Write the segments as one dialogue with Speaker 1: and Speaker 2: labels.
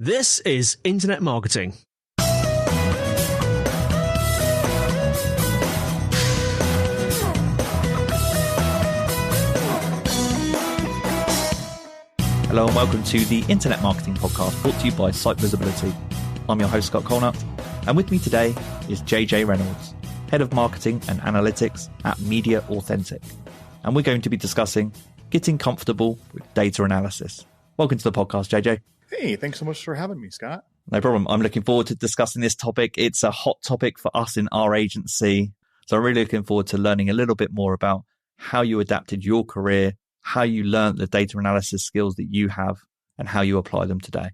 Speaker 1: This is Internet Marketing.
Speaker 2: Hello and welcome to the Internet Marketing Podcast, brought to you by Site Visibility. I'm your host, Scott.colenutt, and with me today is JJ Reynolds, Head of Marketing and Analytics at Media Authentic. And we're going to be discussing getting comfortable with data analysis. Welcome to the podcast, JJ.
Speaker 3: Hey, thanks so much for having me, Scott.
Speaker 2: No problem. I'm looking forward to discussing this topic. It's a hot topic for us in our agency. So I'm really looking forward to learning a little bit more about how you adapted your career, how you learned the data analysis skills that you have, and how you apply them today.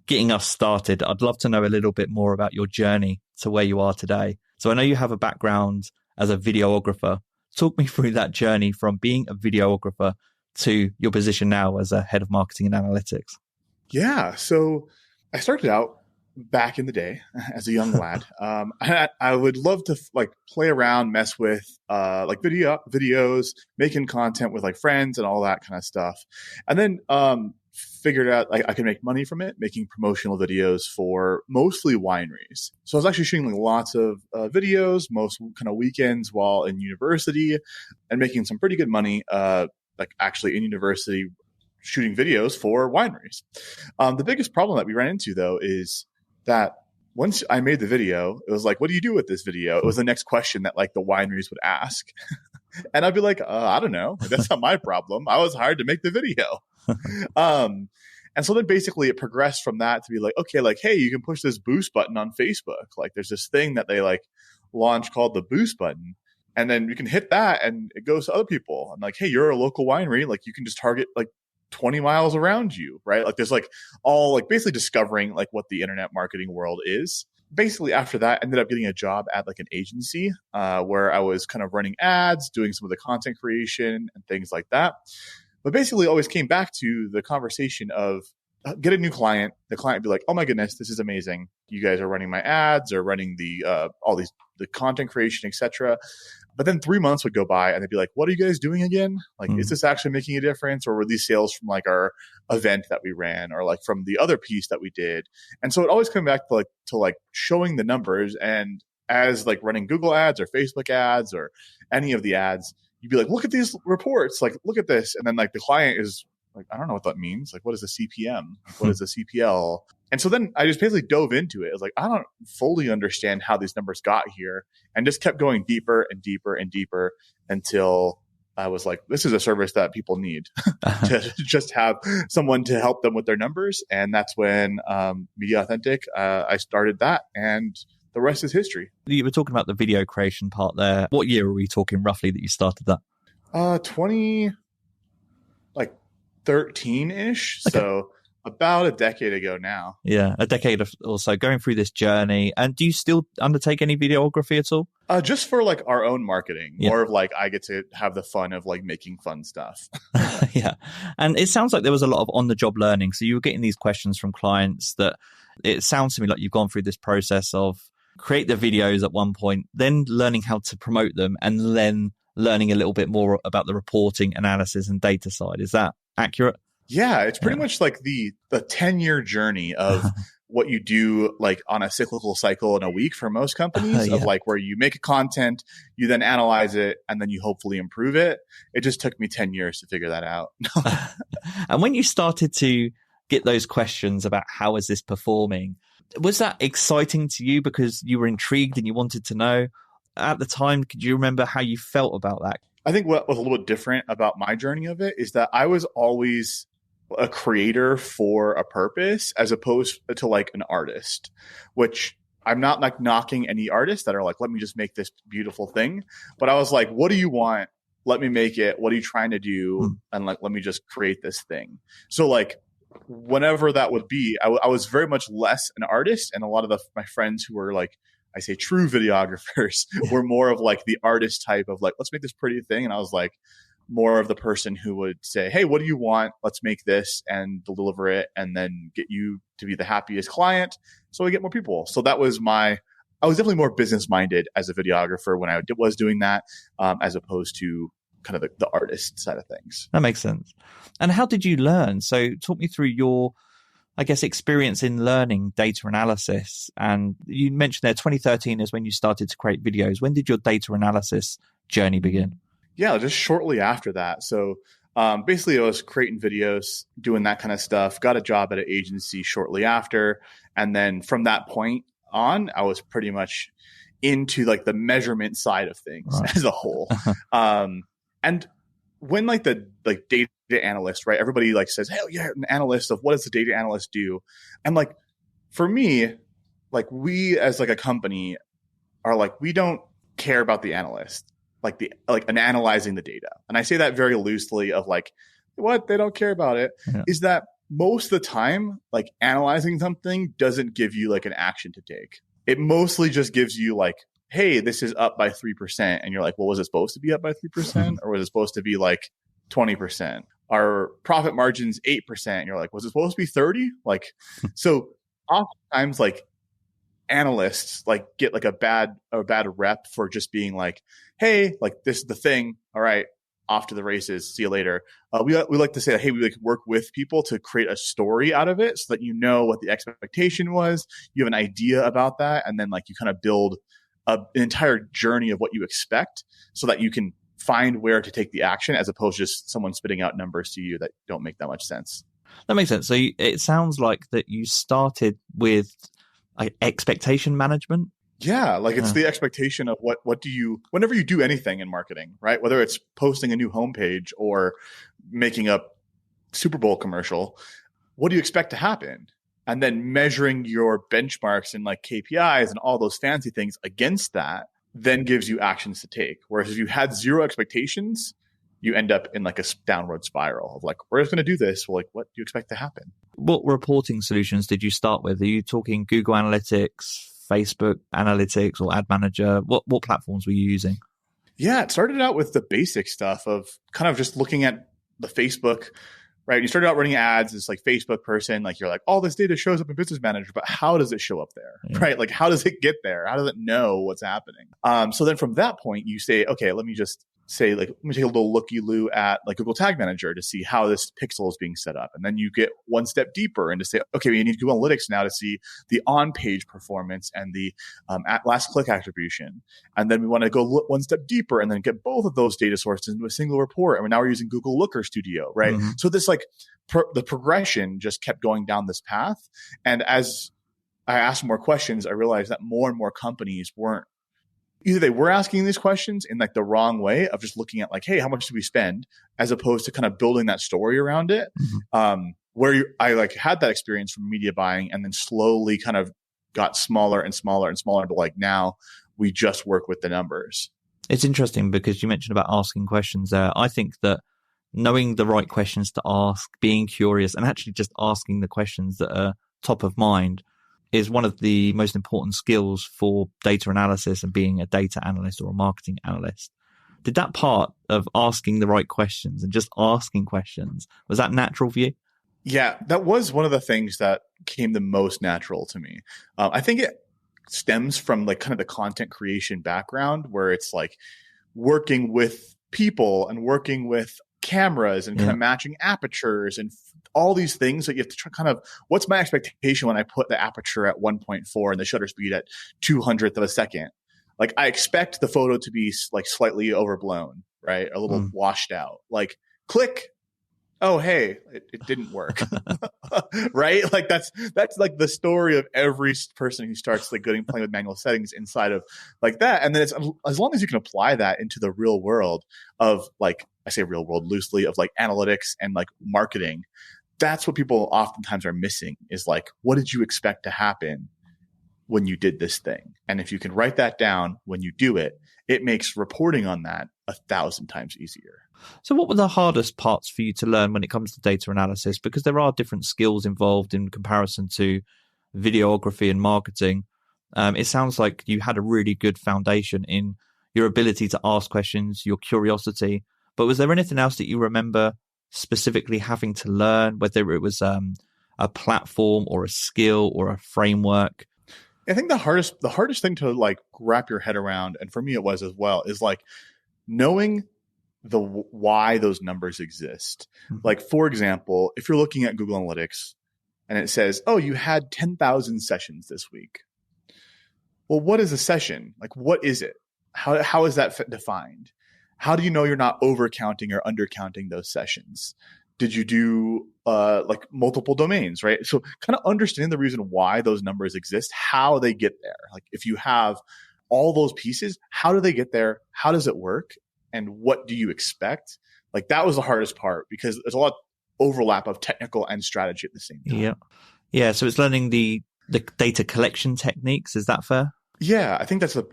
Speaker 2: Getting us started, I'd love to know a little bit more about your journey to where you are today. So I know you have a background as a videographer. Talk me through that journey from being a videographer to your position now as a head of marketing and analytics.
Speaker 3: Yeah, so I started out back in the day as a young lad. I would love to play around, mess with videos, making content with like friends and all that kind of stuff. And then figured out I could make money from it, making promotional videos for mostly wineries. So I was actually shooting lots of videos, most kind of weekends while in university, and making some pretty good money, actually in university, shooting videos for wineries. The biggest problem that we ran into, though, is that once I made the video, it was like, what do you do with this video? It was the next question that the wineries would ask. And I'd be like, I don't know. That's not my problem. I was hired to make the video. And so then basically it progressed from that to be hey, you can push this boost button on Facebook. There's this thing that they launched called the boost button. And then you can hit that and it goes to other people. I'm like, hey, you're a local winery. You can just target 20 miles around you, right? There's all basically discovering what the internet marketing world is. Basically after that, ended up getting a job at an agency where I was kind of running ads, doing some of the content creation and things like that. But basically always came back to the conversation of get a new client. The client would be like, oh my goodness, this is amazing. You guys are running my ads or running the content creation, etc. But then 3 months would go by and they'd be like, what are you guys doing again? Is this actually making a difference? Or were these sales from our event that we ran or from the other piece that we did? And so it always came back to showing the numbers. And as running Google ads or Facebook ads or any of the ads, you'd be like, look at these reports, look at this. And then the client is I don't know what that means. What is a CPM? What is a CPL? And so then I just basically dove into it. I was I don't fully understand how these numbers got here, and just kept going deeper and deeper and deeper until I was like, this is a service that people need to just have someone to help them with their numbers. And that's when Media Authentic, I started that, and the rest is history.
Speaker 2: You were talking about the video creation part there. What year are we talking roughly that you started that?
Speaker 3: 2013-ish. Okay. So about a decade ago now.
Speaker 2: Yeah, a decade or so going through this journey. And do you still undertake any videography at all?
Speaker 3: Just for our own marketing, more of I get to have the fun of making fun stuff.
Speaker 2: Yeah. And it sounds like there was a lot of on-the-job learning. So you were getting these questions from clients that it sounds to me like you've gone through this process of create the videos at one point, then learning how to promote them, and then learning a little bit more about the reporting, analysis, and data side. Is that accurate?
Speaker 3: Yeah, it's pretty much the 10-year journey of what you do on a cyclical cycle in a week for most companies of where you make a content, you then analyze it, and then you hopefully improve it. It just took me 10 years to figure that out.
Speaker 2: And when you started to get those questions about how is this performing, was that exciting to you because you were intrigued and you wanted to know? At the time, could you remember how you felt about that?
Speaker 3: I think what was a little bit different about my journey of it is that I was always a creator for a purpose as opposed to an artist, which I'm not knocking any artists that are let me just make this beautiful thing. But I was like, what do you want? Let me make it. What are you trying to do? And let me just create this thing. So whenever that would be, I was very much less an artist. And a lot of my friends who were I say true videographers were more of the artist type of let's make this pretty thing. And I was more of the person who would say, hey, what do you want? Let's make this and deliver it and then get you to be the happiest client so we get more people. So that was I was definitely more business minded as a videographer when I was doing that as opposed to kind of the artist side of things.
Speaker 2: That makes sense. And how did you learn? So talk me through your I guess, experience in learning data analysis? And you mentioned there 2013 is when you started to create videos. When did your data analysis journey begin?
Speaker 3: Yeah, just shortly after that. So basically, I was creating videos, doing that kind of stuff, got a job at an agency shortly after. And then from that point on, I was pretty much into like the measurement side of things as a whole. And when like the data analyst, right? Everybody like says, "Hell yeah, an analyst of what does the data analyst do?" And like for me, like we as like a company are like, we don't care about the analyst, like analyzing the data. And I say that very loosely of like, what? They don't care about it. Yeah. Is that most of the time, like analyzing something doesn't give you like an action to take. It mostly just gives you like, hey, this is up by 3%. And you're like, well, was it supposed to be up by 3%? Or was it supposed to be like 20%? Our profit margin's 8%. And you're like, was it supposed to be 30? Like, so oftentimes like analysts like get like a bad rep for just being like, hey, like this is the thing. All right, off to the races. See you later. We like to say that, hey, we like work with people to create a story out of it so that you know what the expectation was. You have an idea about that. And then like you kind of build an entire journey of what you expect so that you can find where to take the action as opposed to just someone spitting out numbers to you that don't make that much sense.
Speaker 2: That makes sense. So it sounds like that you started with expectation management.
Speaker 3: Yeah, like it's the expectation of what do you, whenever you do anything in marketing, right? Whether it's posting a new homepage or making a Super Bowl commercial, what do you expect to happen? And then measuring your benchmarks and like KPIs and all those fancy things against that then gives you actions to take. Whereas if you had zero expectations, you end up in like a downward spiral of like, we're just going to do this. Well, like, what do you expect to happen?
Speaker 2: What reporting solutions did you start with? Are you talking Google Analytics, Facebook Analytics, or Ad Manager? What platforms were you using?
Speaker 3: Yeah, it started out with the basic stuff of kind of just looking at the Facebook, right? You started out running ads as like Facebook person, like you're like, all this data shows up in Business Manager, but how does it show up there, right? Like, how does it get there? How does it know what's happening? So then from that point, you say, okay, let me take a little looky-loo at like Google Tag Manager to see how this pixel is being set up. And then you get one step deeper and to say, okay, we need Google Analytics now to see the on-page performance and the last click attribution. And then we want to go one step deeper and then get both of those data sources into a single report. And now we're using Google Looker Studio, right? Mm-hmm. So this like the progression just kept going down this path. And as I asked more questions, I realized that more and more companies either they were asking these questions in like the wrong way of just looking at like, hey, how much do we spend, as opposed to kind of building that story around it. Mm-hmm. I like had that experience from media buying and then slowly kind of got smaller and smaller and smaller. But like now we just work with the numbers.
Speaker 2: It's interesting because you mentioned about asking questions there. I think that knowing the right questions to ask, being curious, and actually just asking the questions that are top of mind is one of the most important skills for data analysis and being a data analyst or a marketing analyst. Did that part of asking the right questions and just asking questions, was that natural for you?
Speaker 3: Yeah, that was one of the things that came the most natural to me. I think it stems from like kind of the content creation background where it's like working with people and working with cameras and kind of matching apertures and all these things that you have to try kind of, what's my expectation when I put the aperture at 1.4 and the shutter speed at 200th of a second? Like I expect the photo to be like slightly overblown, right? A little washed out. Like click. Oh, hey, it didn't work. Right? Like that's like the story of every person who starts like playing with manual settings inside of like that. And then it's as long as you can apply that into the real world of like, I say real world loosely, of like analytics and like marketing, that's what people oftentimes are missing is like, what did you expect to happen when you did this thing? And if you can write that down when you do it, it makes reporting on that 1,000 times easier.
Speaker 2: So what were the hardest parts for you to learn when it comes to data analysis? Because there are different skills involved in comparison to videography and marketing. It sounds like you had a really good foundation in your ability to ask questions, your curiosity. But was there anything else that you remember specifically having to learn, whether it was a platform or a skill or a framework?
Speaker 3: I think the hardest thing to like wrap your head around, and for me it was as well, is like knowing the why those numbers exist. Mm-hmm. Like, for example, if you're looking at Google Analytics, and it says, oh, you had 10,000 sessions this week. Well, what is a session? Like, what is it? How is that defined? How do you know you're not overcounting or undercounting those sessions? Did you do like multiple domains, right? So kind of understand the reason why those numbers exist, how they get there. Like if you have all those pieces, how do they get there? How does it work? And what do you expect? Like that was the hardest part because there's a lot of overlap of technical and strategy at the same time.
Speaker 2: Yeah. Yeah. So it's learning the data collection techniques. Is that fair?
Speaker 3: Yeah, I think that's one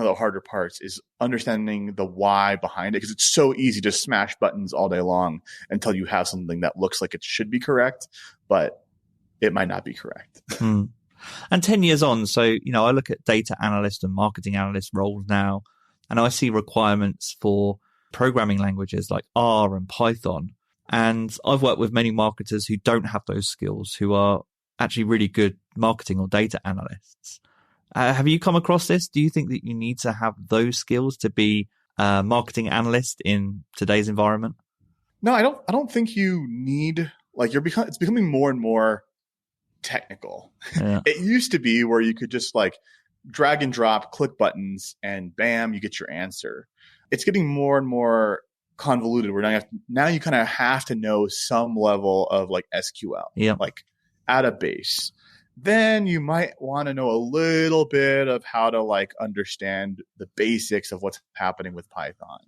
Speaker 3: of the harder parts is understanding the why behind it because it's so easy to smash buttons all day long until you have something that looks like it should be correct, but it might not be correct.
Speaker 2: And 10 years on, so, I look at data analyst and marketing analyst roles now, and I see requirements for programming languages like R and Python. And I've worked with many marketers who don't have those skills, who are actually really good marketing or data analysts. Have you come across this? Do you think that you need to have those skills to be a marketing analyst in today's environment?
Speaker 3: No, I don't think you need, like it's becoming more and more technical. Yeah. It used to be where you could just like drag and drop, click buttons, and bam, you get your answer. It's getting more and more convoluted where now you kind of have to know some level of like SQL, like at a base. Then you might want to know a little bit of how to like understand the basics of what's happening with Python.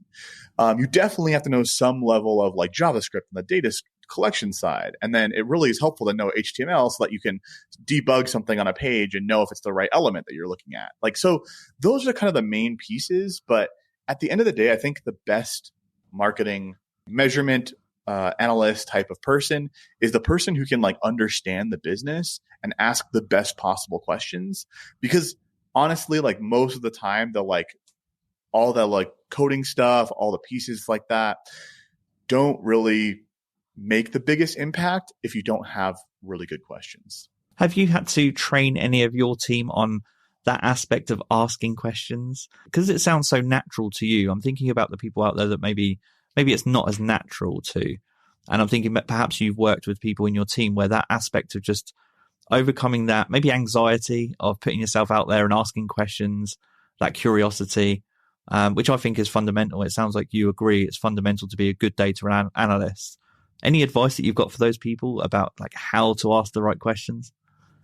Speaker 3: You definitely have to know some level of like JavaScript on the data collection side. And then it really is helpful to know HTML so that you can debug something on a page and know if it's the right element that you're looking at. Like, so those are kind of the main pieces. But at the end of the day, I think the best marketing measurement analyst type of person is the person who can like understand the business and ask the best possible questions. Because honestly, like most of the time, they'll like all that like coding stuff, all the pieces like that don't really make the biggest impact if you don't have really good questions.
Speaker 2: Have you had to train any of your team on that aspect of asking questions? Because it sounds so natural to you. I'm thinking about the people out there that maybe it's not as natural to. And I'm thinking that perhaps you've worked with people in your team where that aspect of just overcoming that, maybe anxiety of putting yourself out there and asking questions, that curiosity, which I think is fundamental. It sounds like you agree it's fundamental to be a good data analyst. Any advice that you've got for those people about like how to ask the right questions?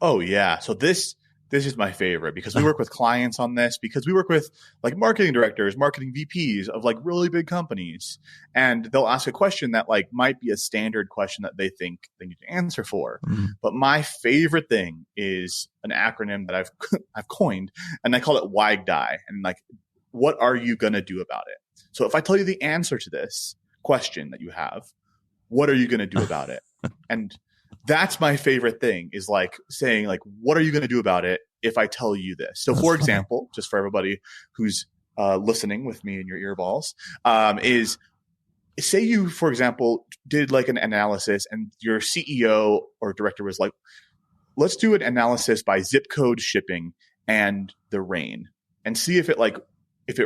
Speaker 3: Oh, yeah. So this is my favorite because we work with clients on this, because we work with like marketing directors, marketing VPs of like really big companies. And they'll ask a question that like might be a standard question that they think they need to answer for. Mm-hmm. But my favorite thing is an acronym that I've coined, and I call it WIGDI. And like, what are you going to do about it? So if I tell you the answer to this question that you have, what are you going to do about it? And that's my favorite thing, is like saying like, what are you going to do about it if I tell you this? So for example, just for everybody who's listening with me in your earballs, is say you, for example, did like an analysis and your CEO or director was like, let's do an analysis by zip code, shipping, and the rain, and see if it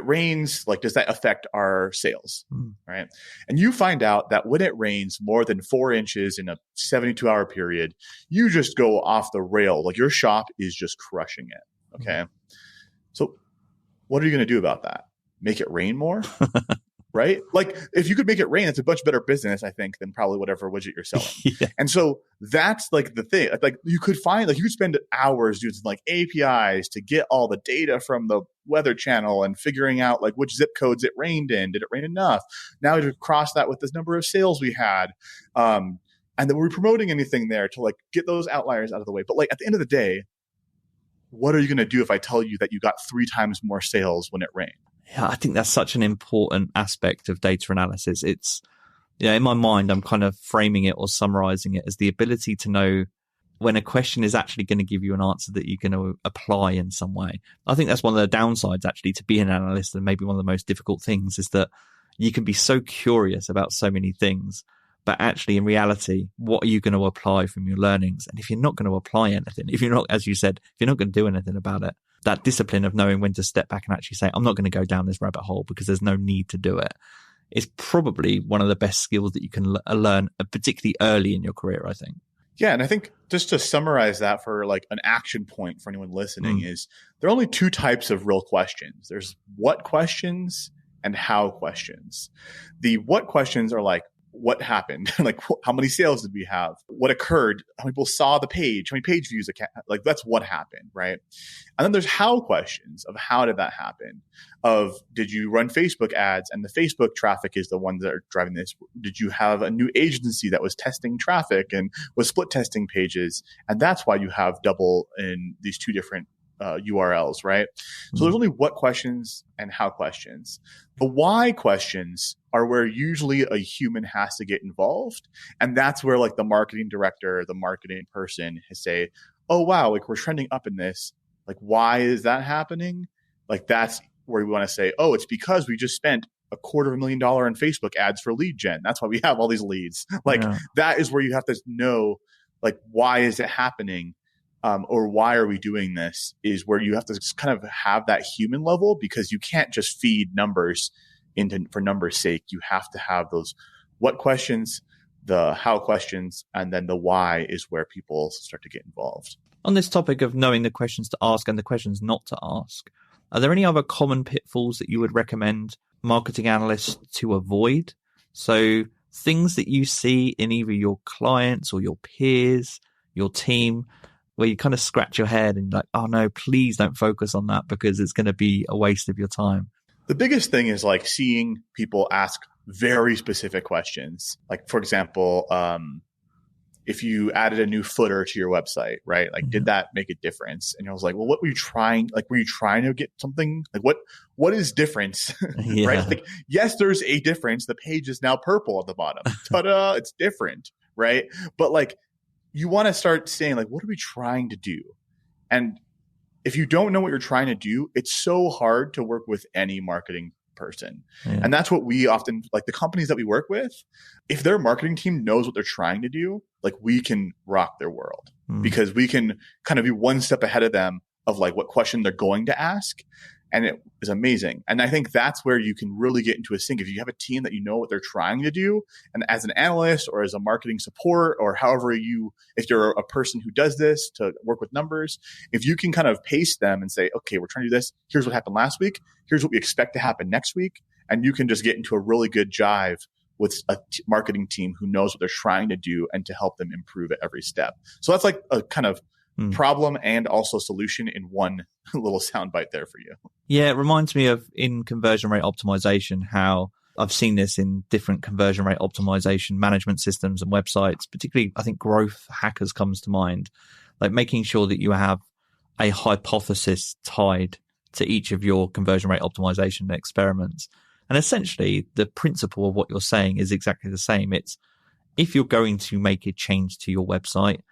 Speaker 3: rains, like, does that affect our sales? Right. And you find out that when it rains more than 4 inches in a 72-hour period, you just go off the rail. Like your shop is just crushing it. Okay. So what are you going to do about that? Make it rain more? Right? Like if you could make it rain, it's a much better business, I think, than probably whatever widget you're selling. Yeah. And so that's like the thing. Like you could spend hours using like APIs to get all the data from the Weather Channel and figuring out like which zip codes it rained in. Did it rain enough? Now to cross that with this number of sales we had. And then we're promoting anything there to like get those outliers out of the way. But like at the end of the day, what are you going to do if I tell you that you got 3 times more sales when it rained?
Speaker 2: Yeah, I think that's such an important aspect of data analysis. It's, in my mind, I'm kind of framing it or summarizing it as the ability to know when a question is actually going to give you an answer that you're going to apply in some way. I think that's one of the downsides actually to be an analyst, and maybe one of the most difficult things is that you can be so curious about so many things, but actually in reality, what are you going to apply from your learnings? And if you're not going to apply anything, if you're not, as you said, if you're not going to do anything about it, that discipline of knowing when to step back and actually say, I'm not going to go down this rabbit hole because there's no need to do it, is probably one of the best skills that you can learn, particularly early in your career, I think.
Speaker 3: Yeah, and I think just to summarize that for like an action point for anyone listening is there are only two types of real questions. There's what questions and how questions. The what questions are like, what happened? Like, how many sales did we have? What occurred? How many people saw the page? How many page views? Like, that's what happened, right? And then there's how questions of how did that happen? Of did you run Facebook ads and the Facebook traffic is the ones that are driving this? Did you have a new agency that was testing traffic and was split testing pages? And that's why you have double in these two different URLs, right? So there's only what questions and how questions. The why questions are where usually a human has to get involved. And that's where like the marketing director, the marketing person has say, oh, wow, like we're trending up in this. Like, why is that happening? Like, that's where we want to say, oh, it's because we just spent $250,000 in Facebook ads for lead gen. That's why we have all these leads. Like that is where you have to know, like, why is it happening? Or why are we doing this is where you have to kind of have that human level because you can't just feed numbers for numbers' sake. You have to have those what questions, the how questions, and then the why is where people start to get involved.
Speaker 2: On this topic of knowing the questions to ask and the questions not to ask, are there any other common pitfalls that you would recommend marketing analysts to avoid? So things that you see in either your clients or your peers, your team, where you kind of scratch your head and you're like, oh no, please don't focus on that because it's going to be a waste of your time.
Speaker 3: The biggest thing is like seeing people ask very specific questions. Like, for example, if you added a new footer to your website, right? Like, did that make a difference? And I was like, well, what were you trying? Like, were you trying to get something? Like, what is difference? Right? Like, yes, there's a difference. The page is now purple at the bottom. Ta-da! It's different, right? But like, you want to start saying, like, what are we trying to do? And if you don't know what you're trying to do, it's so hard to work with any marketing person. And that's what we often, like the companies that we work with, if their marketing team knows what they're trying to do, like we can rock their world because we can kind of be one step ahead of them of like what question they're going to ask. And it is amazing. And I think that's where you can really get into a sync. If you have a team that you know what they're trying to do, and as an analyst or as a marketing support or however if you're a person who does this to work with numbers, if you can kind of pace them and say, okay, we're trying to do this. Here's what happened last week. Here's what we expect to happen next week. And you can just get into a really good jive with a marketing team who knows what they're trying to do and to help them improve at every step. So that's like a kind of problem and also solution in one little soundbite there for you.
Speaker 2: Yeah, it reminds me of in conversion rate optimization, how I've seen this in different conversion rate optimization management systems and websites, particularly I think Growth Hackers comes to mind, like making sure that you have a hypothesis tied to each of your conversion rate optimization experiments. And essentially the principle of what you're saying is exactly the same. It's if you're going to make a change to your website,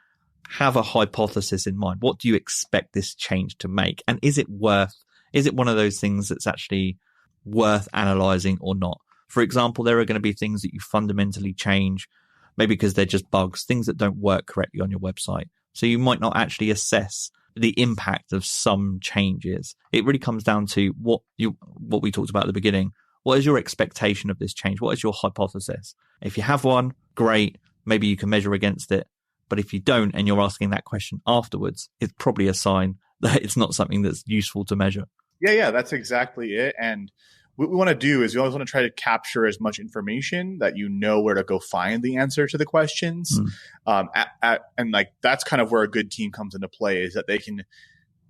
Speaker 2: have a hypothesis in mind. What do you expect this change to make? And is it one of those things that's actually worth analyzing or not? For example, there are going to be things that you fundamentally change, maybe because they're just bugs, things that don't work correctly on your website. So you might not actually assess the impact of some changes. It really comes down to what we talked about at the beginning. What is your expectation of this change? What is your hypothesis? If you have one, great. Maybe you can measure against it. But if you don't, and you're asking that question afterwards, it's probably a sign that it's not something that's useful to measure.
Speaker 3: Yeah, that's exactly it. And what we want to do is we always want to try to capture as much information that you know where to go find the answer to the questions. And like that's kind of where a good team comes into play, is that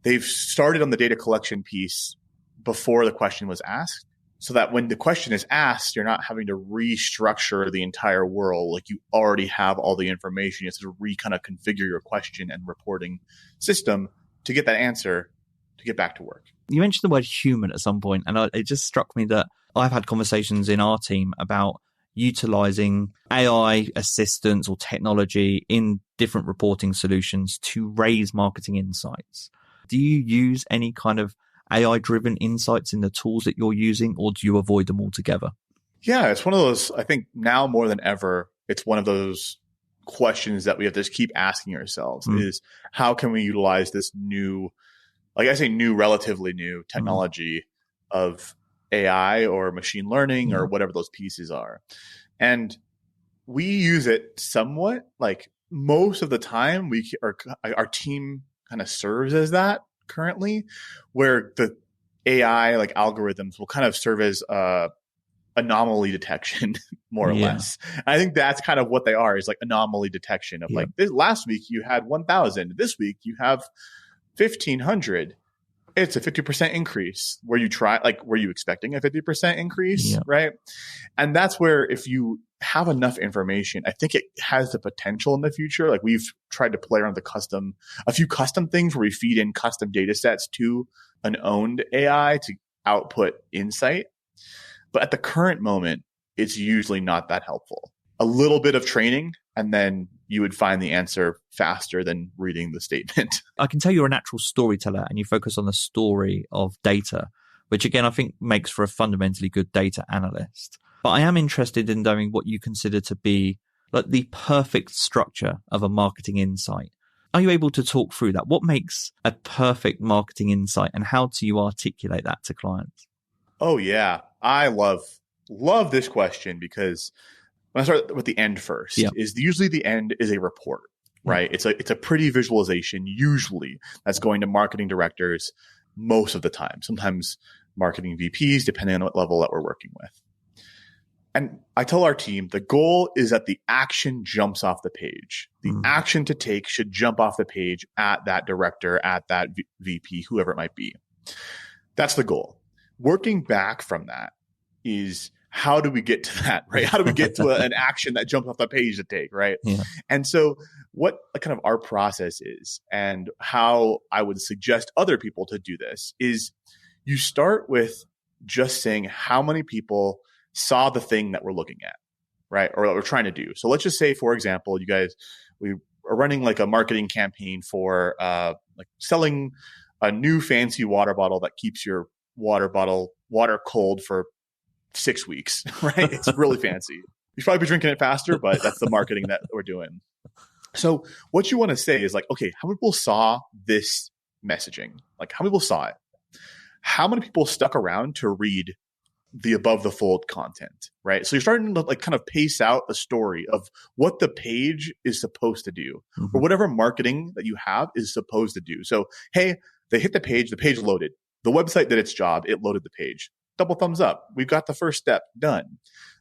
Speaker 3: they've started on the data collection piece before the question was asked. So that when the question is asked, you're not having to restructure the entire world. Like you already have all the information. You have to kind of configure your question and reporting system to get that answer to get back to work.
Speaker 2: You mentioned the word human at some point, and it just struck me that I've had conversations in our team about utilizing AI assistance or technology in different reporting solutions to raise marketing insights. Do you use any kind of AI-driven insights in the tools that you're using, or do you avoid them altogether?
Speaker 3: Yeah, it's one of those, I think now more than ever, it's one of those questions that we have to just keep asking ourselves is how can we utilize this new, like I say new, relatively new technology of AI or machine learning or whatever those pieces are. And we use it somewhat, like most of the time our team kind of serves as that currently, where the AI like algorithms will kind of serve as anomaly detection more or less. And I think that's kind of what they are, is like anomaly detection of like, this last week you had 1,000, this week you have 1,500. It's a 50% increase. Were you expecting a 50% increase? Right. And that's where, if you have enough information, I think it has the potential in the future. Like, we've tried to play around a few custom things where we feed in custom data sets to an owned AI to output insight. But at the current moment, it's usually not that helpful. A little bit of training, and then you would find the answer faster than reading the statement.
Speaker 2: I can tell you're a natural storyteller and you focus on the story of data, which again, I think makes for a fundamentally good data analyst. But I am interested in knowing what you consider to be like the perfect structure of a marketing insight. Are you able to talk through that? What makes a perfect marketing insight, and how do you articulate that to clients?
Speaker 3: Oh yeah. I love this question, because when I start with the end first, is usually the end is a report, right? It's a pretty visualization, usually, that's going to marketing directors most of the time, sometimes marketing VPs, depending on what level that we're working with. And I tell our team, the goal is that the action jumps off the page. The action to take should jump off the page at that director, at that VP, whoever it might be. That's the goal. Working back from that is, how do we get to that, right? How do we get to an action that jumps off the page to take, right? And so what kind of our process is, and how I would suggest other people to do this, is you start with just saying how many people saw the thing that we're looking at, right? Or that we're trying to do. So let's just say, for example, we are running like a marketing campaign for like selling a new fancy water bottle that keeps your water cold for 6 weeks, right? It's really fancy. You should probably be drinking it faster, but that's the marketing that we're doing. So what you want to say is like, okay, how many people saw this messaging? Like, how many people saw it? How many people stuck around to read the above the fold content, right? So you're starting to like kind of pace out the story of what the page is supposed to do, or whatever marketing that you have is supposed to do. So, hey, they hit the page loaded. The website did its job. It loaded the page. Double thumbs up. We've got the first step done.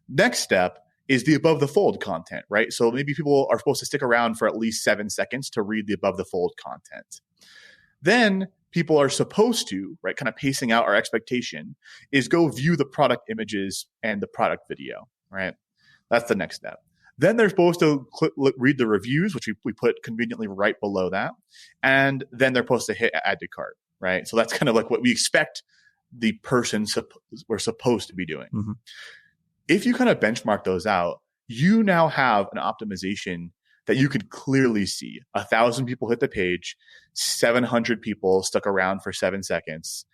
Speaker 3: Next step is the above the fold content, right? So maybe people are supposed to stick around for at least 7 seconds to read the above the fold content. Then people are supposed to, right, kind of pacing out our expectation, is go view the product images and the product video, right? That's the next step. Then they're supposed to read the reviews, which we put conveniently right below that. And then they're supposed to hit add to cart, right? So that's kind of like what we expect the person we're supposed to be doing. If you kind of benchmark those out, you now have an optimization that you could clearly see. 1,000 people hit the page, 700 people stuck around for 7 seconds,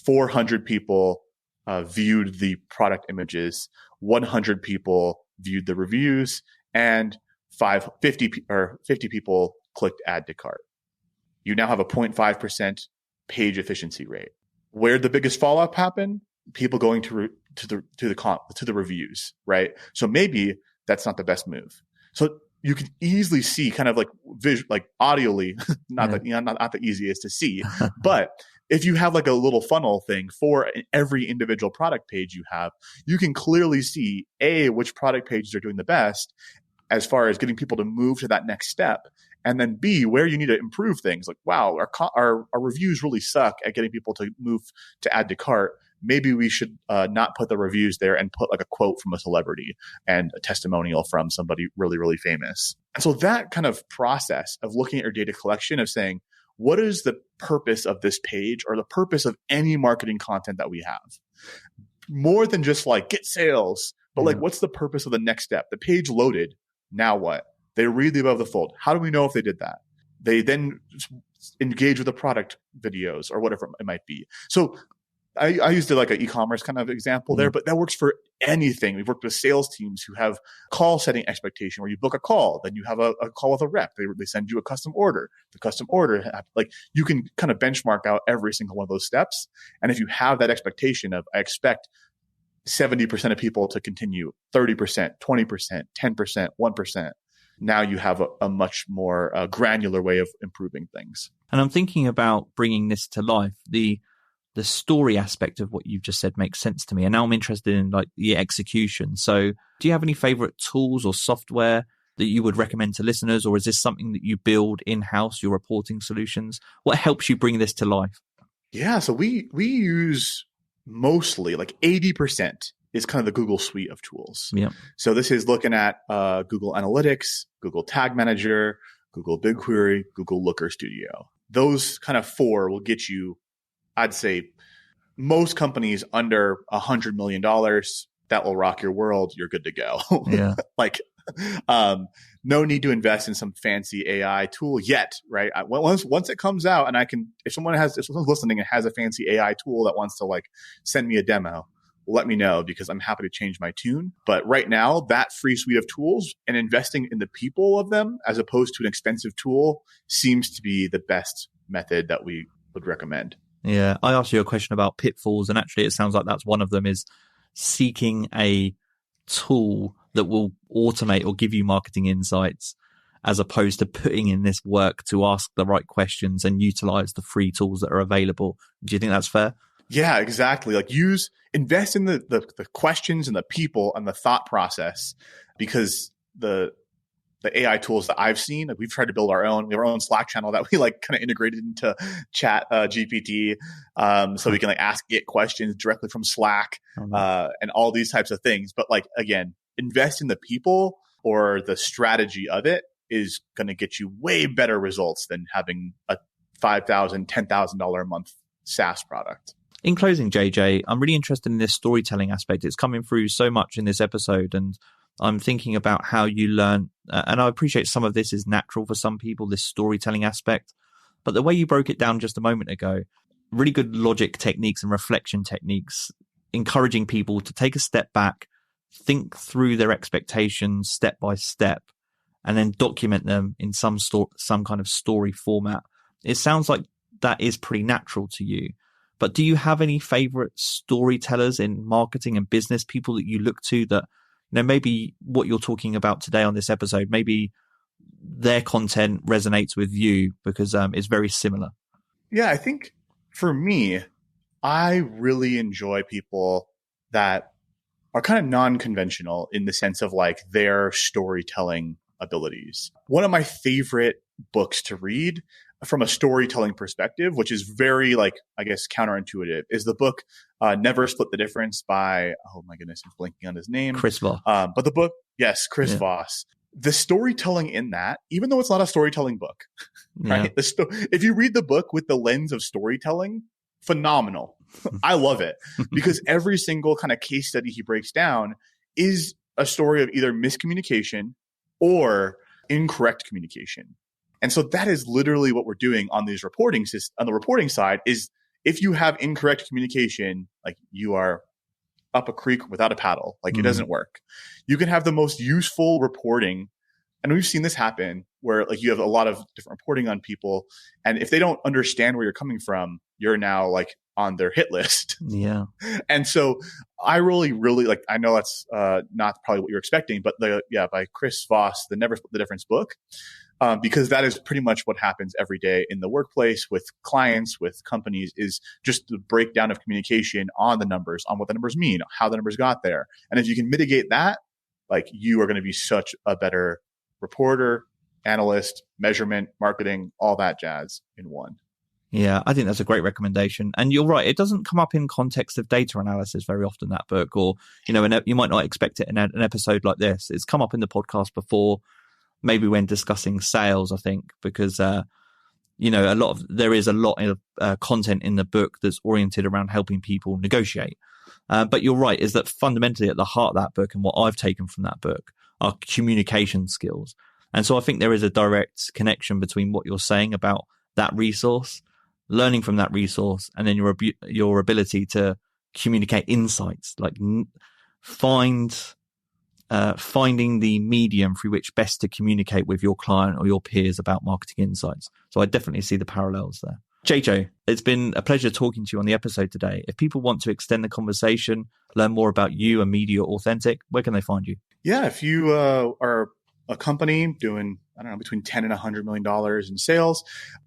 Speaker 3: 400 people viewed the product images, 100 people viewed the reviews, and 50 people clicked add to cart. You now have a 0.5% page efficiency rate. Where'd the biggest fall off happen? People going to the reviews, right? So maybe that's not the best move. So you can easily see, kind of like audioly, not the easiest to see, but if you have like a little funnel thing for every individual product page you have, you can clearly see which product pages are doing the best as far as getting people to move to that next step. And then B, where you need to improve things. Like, wow, our reviews really suck at getting people to move to add to cart. Maybe we should not put the reviews there and put like a quote from a celebrity and a testimonial from somebody really, really famous. And so that kind of process of looking at your data collection, of saying, what is the purpose of this page, or the purpose of any marketing content that we have? More than just like get sales, but like, what's the purpose of the next step? The page loaded. Now what? They read the above the fold. How do we know if they did that? They then engage with the product videos or whatever it might be. So I used like an e-commerce kind of example there, but that works for anything. We've worked with sales teams who have call setting expectation, where you book a call, then you have a call with a rep. They send you a custom order. The custom order, like, you can kind of benchmark out every single one of those steps. And if you have that expectation of, I expect 70% of people to continue, 30%, 20%, 10%, 1%, now you have a much more granular way of improving things.
Speaker 2: And I'm thinking about bringing this to life. The story aspect of what you've just said makes sense to me. And now I'm interested in like the execution. So do you have any favorite tools or software that you would recommend to listeners? Or is this something that you build in-house, your reporting solutions? What helps you bring this to life?
Speaker 3: Yeah, so we use mostly like 80% is kind of the Google suite of tools.
Speaker 2: Yeah.
Speaker 3: So this is looking at Google Analytics, Google Tag Manager, Google BigQuery, Google Looker Studio. Those kind of four will get you, I'd say, most companies under $100 million that will rock your world. You're good to go.
Speaker 2: Yeah.
Speaker 3: Like, no need to invest in some fancy AI tool yet, right? Once it comes out, and if someone's listening and has a fancy AI tool that wants to like send me a demo, let me know, because I'm happy to change my tune. But right now, that free suite of tools and investing in the people of them as opposed to an expensive tool seems to be the best method that we would recommend.
Speaker 2: Yeah. I asked you a question about pitfalls, and actually it sounds like that's one of them, is seeking a tool that will automate or give you marketing insights, as opposed to putting in this work to ask the right questions and utilize the free tools that are available. Do you think that's fair?
Speaker 3: Yeah, exactly. Like invest in the questions and the people and the thought process, because the AI tools that I've seen, like we've tried to build our own. We have our own Slack channel that we like kind of integrated into Chat GPT, so we can like ask it questions directly from Slack, and all these types of things. But like again, invest in the people or the strategy of it is going to get you way better results than having a $5,000, $10,000 a month SaaS product.
Speaker 2: In closing, JJ, I'm really interested in this storytelling aspect. It's coming through so much in this episode, and I'm thinking about how you learn, and I appreciate some of this is natural for some people, this storytelling aspect, but the way you broke it down just a moment ago, really good logic techniques and reflection techniques, encouraging people to take a step back, think through their expectations step by step, and then document them in some kind of story format. It sounds like that is pretty natural to you. But do you have any favorite storytellers in marketing and business, people that you look to that, maybe what you're talking about today on this episode, maybe their content resonates with you because it's very similar?
Speaker 3: Yeah, I think for me, I really enjoy people that are kind of non-conventional in the sense of like their storytelling abilities. One of my favorite books to read from a storytelling perspective, which is very like, I guess, counterintuitive, is the book Never Split the Difference by, oh my goodness, I'm blanking on his name.
Speaker 2: Chris Voss.
Speaker 3: But the book, yes, Chris Voss. The storytelling in that, even though it's not a storytelling book, right? If you read the book with the lens of storytelling, phenomenal. I love it because every single kind of case study he breaks down is a story of either miscommunication or incorrect communication. And so that is literally what we're doing on these on the reporting side. Is if you have incorrect communication, like you are up a creek without a paddle, like it doesn't work. You can have the most useful reporting. And we've seen this happen where like you have a lot of different reporting on people. And if they don't understand where you're coming from, you're now like on their hit list.
Speaker 2: Yeah.
Speaker 3: And so I really like, I know that's not probably what you're expecting, but by Chris Voss, the Never Split the Difference book, because that is pretty much what happens every day in the workplace with clients, with companies, is just the breakdown of communication on the numbers, on what the numbers mean, how the numbers got there. And if you can mitigate that, like you are going to be such a better reporter, analyst, measurement, marketing, all that jazz in one.
Speaker 2: Yeah, I think that's a great recommendation. And you're right. It doesn't come up in context of data analysis very often, that book, or, you might not expect it in an episode like this. It's come up in the podcast before, maybe when discussing sales, I think, because, there is a lot of content in the book that's oriented around helping people negotiate. But you're right, is that fundamentally at the heart of that book and what I've taken from that book are communication skills. And so I think there is a direct connection between what you're saying about that resource, learning from that resource, and then your ability to communicate insights, like finding the medium through which best to communicate with your client or your peers about marketing insights. So I definitely see the parallels there. JJ, it's been a pleasure talking to you on the episode today. If people want to extend the conversation, learn more about you and Media Authentic, where can they find you?
Speaker 3: Yeah, if you are a company doing, I don't know, between 10 and $100 million in sales.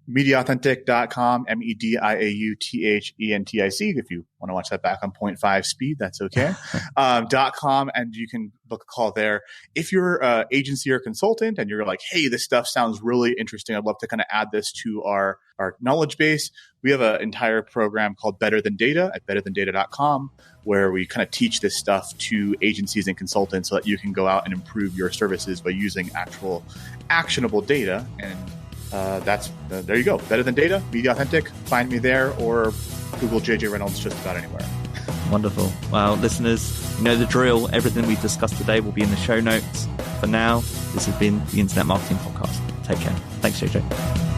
Speaker 3: Mediaauthentic.com, MEDIAUTHENTIC. If you want to watch that back on 0.5 speed, that's okay. .com, and you can book a call there. If you're an agency or consultant and you're like, hey, this stuff sounds really interesting, I'd love to kind of add this to our knowledge base, we have an entire program called Better Than Data at betterthandata.com, where we kind of teach this stuff to agencies and consultants so that you can go out and improve your services by using actual actionable data. And that's there you go. Better Than Data, Media Authentic. Find me there, or Google JJ Reynolds just about anywhere.
Speaker 2: Wonderful. Well, listeners, you know the drill. Everything we've discussed today will be in the show notes. For now, this has been the Internet Marketing Podcast. Take care. Thanks, JJ.